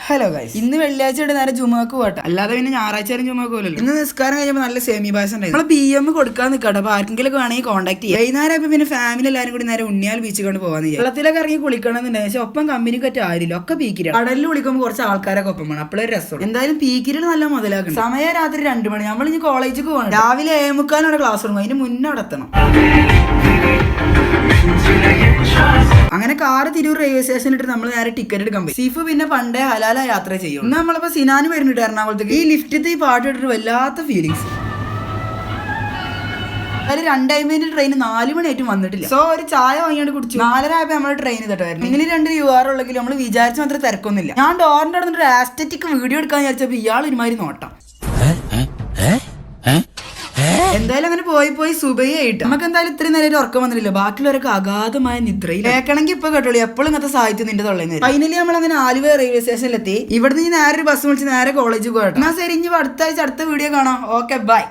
Hello guys, ഇന്ന് വെള്ളിയാഴ്ച നേരെ ജുമാക്ക് പോട്ടെ, അല്ലാതെ പിന്നെ ഞായറാഴ്ച ജുമാക്ക് പോലല്ലോ. ഇന്ന് നിസ്കാരം കഴിഞ്ഞപ്പോൾ നല്ല സേമി പായസം ഉണ്ടായിരുന്നു. നമ്മൾ PM കൊടുക്കാൻ നിൽക്കട്ടെ, അപ്പൊ ആർക്കെങ്കിലും വേണമെങ്കിൽ കോൺടാക്ട് ചെയ്യാം. വൈകുന്നേരം പിന്നെ ഫാമിലി എല്ലാവരും കൂടി നേരെ ഉണ്ണിയാൽ ബീച്ച് കൊണ്ട് പോകാൻ വെള്ളത്തിലൊക്കെ ഇറങ്ങി കുളിക്കണം എന്നുണ്ടെങ്കിൽ പക്ഷെ ഒപ്പം കമ്പനിക്ക് പറ്റി ആരില്ല, ഒക്കെ പീക്കിര. കടലിൽ കുളിക്കുമ്പോൾ കുറച്ച് ആൾക്കാരൊക്കെ ഒപ്പം വേണം, അപ്പോഴൊരു രസം. എന്തായാലും പീക്കിരിൽ നല്ല മുതലാക്കണം. സമയം രാത്രി 2 മണി. നമ്മൾ ഇനി കോളേജിലേക്ക് പോകണം. രാവിലെ 7:45 ക്ലാസ് തുടങ്ങും, അതിന് മുന്നേ അവിടെ എത്തണം. അങ്ങനെ കാറ് തിരൂർ റെയിൽവേ സ്റ്റേഷനിലിട്ട് നമ്മൾ നേരെ ടിക്കറ്റ് എടുക്കാൻ പോയി. സീഫ് പിന്നെ പണ്ടേ ഹലാല യാത്ര ചെയ്യും. ഇന്ന് നമ്മളിപ്പോ സിനാന് വരുന്നുണ്ട് എറണാകുളത്തേക്ക്. ഈ ലിഫ്റ്റത്തെ ഈ പാട്ട് ഇട്ടിട്ട് വല്ലാത്ത ഫീലിങ്സ്. അതിൽ 2:50 ട്രെയിൻ 4 മണിയായിട്ടും വന്നിട്ടില്ല. സോ ഒരു ചായ വാങ്ങിയാണ്ട് കുടിച്ചു. 4:30 ആയപ്പോൾ നമ്മുടെ ട്രെയിൻ തട്ടുമായിരുന്നു. നിങ്ങൾ 2 UR ഉള്ളെങ്കിൽ നമ്മൾ വിചാരിച്ച മാത്രം തിരക്കൊന്നുമില്ല. ഞാൻ ഡോറിന്റെ അവിടെ നിന്നിട്ട് ആസ്തെറ്റിക് വീഡിയോ എടുക്കാൻ വിചാരിച്ചപ്പോൾ ഇയാൾ ഒരുമാതിരി നോട്ടം. എന്തായാലും അങ്ങനെ പോയി സുബൈയായിട്ട് നമുക്ക് എന്തായാലും ഇത്രയും നേരം ഉറക്കം വന്നില്ല. ബാക്കിയുള്ളവരൊക്കെ അഗാധമായ നിദ്രയിൽ കേൾക്കണമെങ്കിൽ ഇപ്പൊ കേട്ടോളൂ, എപ്പോഴും ഇങ്ങനത്തെ സാഹിത്യം നിന്റെ തൊള്ളേന്ന്. ഫൈനലി നമ്മൾ അങ്ങനെ ആലുവ റെയിൽവേ സ്റ്റേഷനിലെത്തി. ഇവിടുന്ന് നേരെ ഒരു ബസ് വിളിച്ച് നേരെ കോളേജിൽ പോകട്ടെ. എന്നാ ശരി, ഇനി അടുത്ത ആഴ്ച അടുത്ത വീഡിയോ കാണാം. Okay, by.